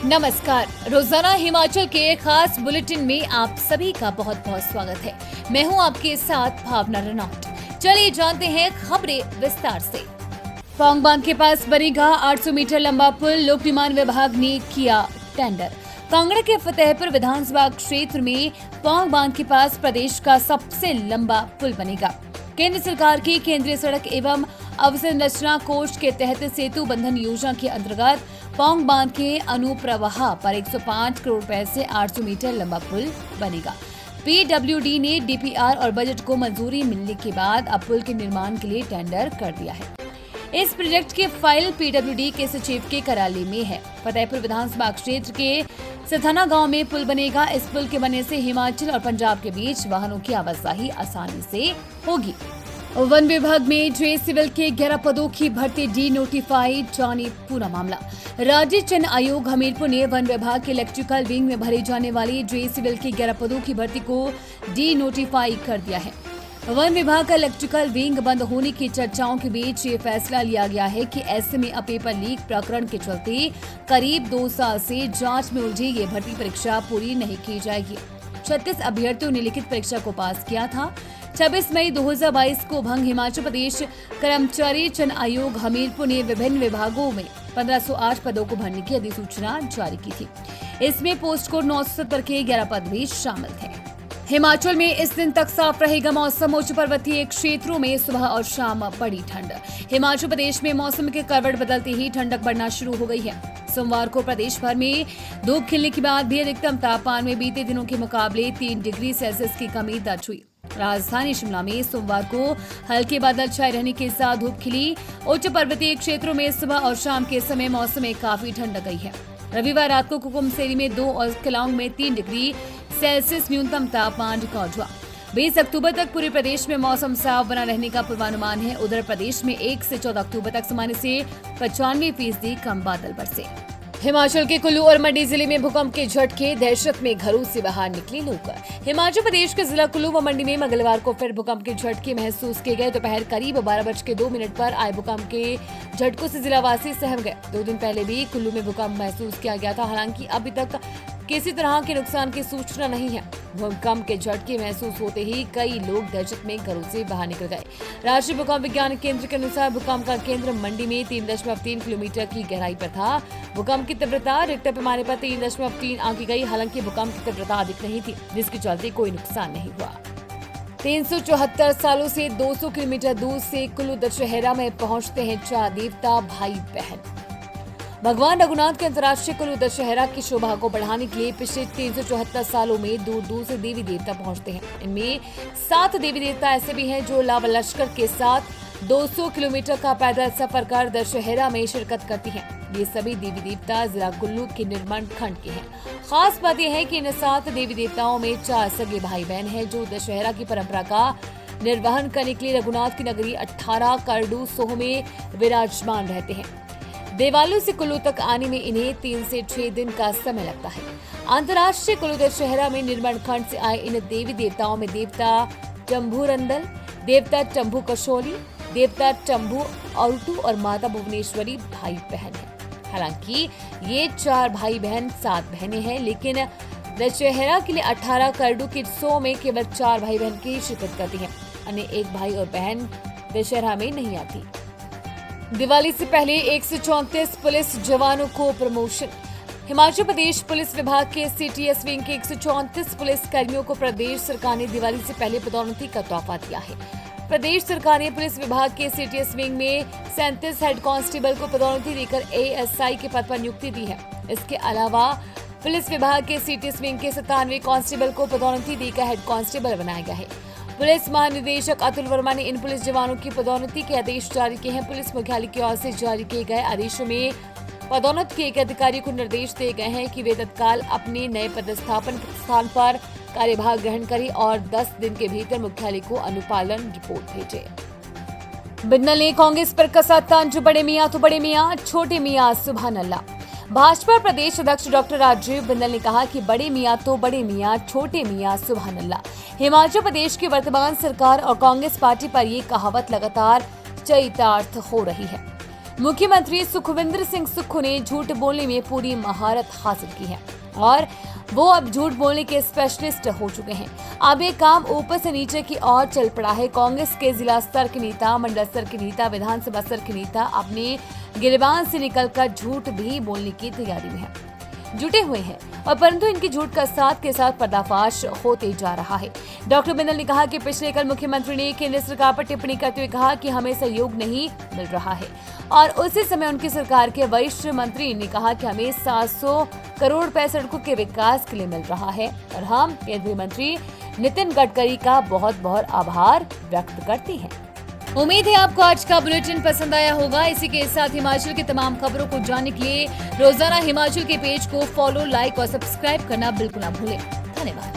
नमस्कार। रोजाना हिमाचल के खास बुलेटिन में आप सभी का बहुत बहुत स्वागत है। मैं हूं आपके साथ भावना रनौट। चलिए जानते हैं खबरें विस्तार से। पौंग बांध के पास बनेगा 800 मीटर लंबा पुल, लोक निर्माण विभाग ने किया टेंडर। कांगड़ा के फतेहपुर विधानसभा क्षेत्र में पौंग बांध के पास प्रदेश का सबसे लंबा पुल बनेगा। केंद्र सरकार की केंद्रीय सड़क एवं अवसंरचना कोष के तहत सेतु बंधन योजना के अंतर्गत पौंग बांध के अनुप्रवाह पर 105 करोड़ रुपए से 800 मीटर लंबा पुल बनेगा। पीडब्ल्यूडी ने डीपीआर और बजट को मंजूरी मिलने के बाद अब पुल के निर्माण के लिए टेंडर कर दिया है। इस प्रोजेक्ट की फाइल पीडब्ल्यूडी के सचिव के कार्यालय में है। फतेहपुर विधानसभा क्षेत्र के सथाना गांव में पुल बनेगा। इस पुल के बनने से हिमाचल और पंजाब के बीच वाहनों की आवाजाही आसानी से होगी। वन विभाग में जे सिविल के 11 पदों की भर्ती डी नोटिफाइड, जाने पूरा मामला। राज्य चयन आयोग हमीरपुर ने वन विभाग के इलेक्ट्रिकल विंग में भरे जाने वाली जे सिविल के 11 पदों की भर्ती को डी नोटिफाई कर दिया है। वन विभाग का इलेक्ट्रिकल विंग बंद होने की चर्चाओं के बीच ये फैसला लिया गया है कि ऐसे में अब पेपर लीक प्रकरण के चलते करीब 2 साल से जांच में उलझी ये भर्ती परीक्षा पूरी नहीं की जाएगी। 36 अभ्यर्थियों ने लिखित परीक्षा को पास किया था। 26 मई 2022 को भंग हिमाचल प्रदेश कर्मचारी चयन आयोग हमीरपुर ने विभिन्न विभागों में 1508 पदों को भरने की अधिसूचना जारी की थी। इसमें पोस्ट कोड 970 के 11 पद भी शामिल थे। हिमाचल में इस दिन तक साफ रहेगा मौसम। उच्च पर्वतीय क्षेत्रों में सुबह और शाम बड़ी ठंड। हिमाचल प्रदेश में मौसम के करवट बदलते ही ठंडक बढ़ना शुरू हो गई है। सोमवार को प्रदेश भर में धूप खिलने के बाद भी अधिकतम तापमान में बीते दिनों के मुकाबले 3 डिग्री सेल्सियस की कमी दर्ज हुई। राजधानी शिमला में सोमवार को हल्के बादल छाए रहने के साथ धूप खिली। उच्च पर्वतीय क्षेत्रों में सुबह और शाम के समय मौसम में काफी ठंडक गई है। रविवार रात को कुकुमसेरी में 2 और केलांग में 3 डिग्री सेल्सियस न्यूनतम तापमान रिकॉर्ड हुआ। 20 अक्टूबर तक पूरे प्रदेश में मौसम साफ बना रहने का पूर्वानुमान है। उधर प्रदेश में 1 से 14 अक्टूबर तक सामान्य से 95% कम बादल बरसे। हिमाचल के कुल्लू और मंडी जिले में भूकंप के झटके, दहशत में घरों से बाहर निकले लोग। हिमाचल प्रदेश के जिला कुल्लू व मंडी में मंगलवार को फिर भूकंप के झटके महसूस किए गए। दोपहर करीब 12:02 पर आए भूकंप के झटकों से जिलावासी सहम गए। 2 दिन पहले भी कुल्लू में भूकंप महसूस किया गया था। हालांकि अभी तक किसी तरह के नुकसान की सूचना नहीं है। भूकंप के झटके महसूस होते ही कई लोग दहशत में घरों से बाहर निकल गए। राष्ट्रीय भूकंप विज्ञान केंद्र के अनुसार भूकंप का केंद्र मंडी में 3.3 किलोमीटर की गहराई पर था। भूकंप की तीव्रता रिक्टर पैमाने पर 3.3 आंकी गई। हालांकि भूकंप की तीव्रता अधिक नहीं थी, जिसके चलते कोई नुकसान नहीं हुआ। 374 सालों से 200 किलोमीटर दूर से कुल्लू दशहरा में पहुंचते हैं 4 देवता भाई बहन। भगवान रघुनाथ के अंतर्राष्ट्रीय कुल्लू दशहरा की शोभा को बढ़ाने के लिए पिछले 374 सालों में दूर दूर से देवी देवता पहुंचते हैं। इनमें 7 देवी देवता ऐसे भी हैं जो लावा लश्कर के साथ 200 किलोमीटर का पैदल सफर कर दशहरा में शिरकत करती हैं। ये सभी देवी देवता जिला कुल्लू के निर्मण खंड के हैं। खास बात यह है कि इन 7 देवी देवताओं में 4 सगे भाई बहन हैं जो दशहरा की परंपरा का निर्वहन करने के लिए रघुनाथ की नगरी 18 करडू सोह में विराजमान रहते हैं। देवालयों से कुल्लू तक आने में इन्हें 3 से 6 दिन का समय लगता है। अंतर्राष्ट्रीय कुल्लू दशहरा में निर्मण खंड से आए इन देवी देवताओं में देवता टम्भू रंदल, देवता टम्भू कशोली, देवता टम्भू औरटू और माता भुवनेश्वरी भाई बहन है। हालांकि ये 4 भाई बहन 7 बहनें हैं, लेकिन दशहरा के लिए 18 करडू के उत्सव में केवल 4 भाई बहन की शिरकत करती हैं। अन्य 1 भाई और बहन दशहरा में नहीं आती। दिवाली से पहले 134 पुलिस जवानों को प्रमोशन। हिमाचल प्रदेश पुलिस विभाग के सीटीएस विंग के 134 पुलिस कर्मियों को प्रदेश सरकार ने दिवाली से पहले पदोन्नति का तोहफा दिया है। प्रदेश सरकार ने पुलिस विभाग के सीटीएस विंग में 37 हेड कांस्टेबल को पदोन्नति देकर एएसआई के पद पर नियुक्ति दी है। इसके अलावा पुलिस विभाग के सीटीएस विंग के 97 कांस्टेबल को पदोन्नति देकर हेड कांस्टेबल बनाया गया है। पुलिस महानिदेशक अतुल वर्मा ने इन पुलिस जवानों की पदोन्नति के आदेश जारी किए हैं। पुलिस मुख्यालय की ओर से जारी किए गए आदेशों में पदोन्नत किए गए अधिकारी को निर्देश दिए गए हैं कि वे तत्काल अपने नए पदस्थापन स्थान पर कार्यभार ग्रहण करें और 10 दिन के भीतर मुख्यालय को अनुपालन रिपोर्ट भेजें। बिंदल ने कांग्रेस पर कसा तंज, बड़े मियां तो बड़े मियां, छोटे मियां सुभान अल्लाह। भाजपा प्रदेश अध्यक्ष डॉक्टर राजीव बिंदल ने कहा कि बड़े मियां तो बड़े मियां, छोटे मियां सुभान अल्लाह। हिमाचल प्रदेश की वर्तमान सरकार और कांग्रेस पार्टी पर ये कहावत लगातार चरितार्थ हो रही है। मुख्यमंत्री सुखविंदर सिंह सुक्खू ने झूठ बोलने में पूरी महारत हासिल की है और वो अब झूठ बोलने के स्पेशलिस्ट हो चुके हैं। अब ये काम ऊपर से नीचे की ओर चल पड़ा है। कांग्रेस के जिला स्तर के नेता, मंडल स्तर के नेता, विधानसभा स्तर के नेता अपने गिरबान से निकलकर झूठ भी बोलने की तैयारी में जुटे हुए हैं और परंतु इनकी झूठ का साथ के साथ पर्दाफाश होते जा रहा है। डॉक्टर बिंदल ने कहा कि पिछले कल मुख्यमंत्री ने केंद्र सरकार पर टिप्पणी करते हुए कहा कि हमें सहयोग नहीं मिल रहा है और उसी समय उनकी सरकार के वरिष्ठ मंत्री ने कहा कि हमें 700 करोड़ रुपए सड़कों के विकास के लिए मिल रहा है और हम केंद्रीय मंत्री नितिन गडकरी का बहुत बहुत आभार व्यक्त करते हैं। उम्मीद है आपको आज का बुलेटिन पसंद आया होगा। इसी के साथ हिमाचल की तमाम खबरों को जानने के लिए रोजाना हिमाचल के पेज को फॉलो, लाइक और सब्सक्राइब करना बिल्कुल ना भूलें। धन्यवाद।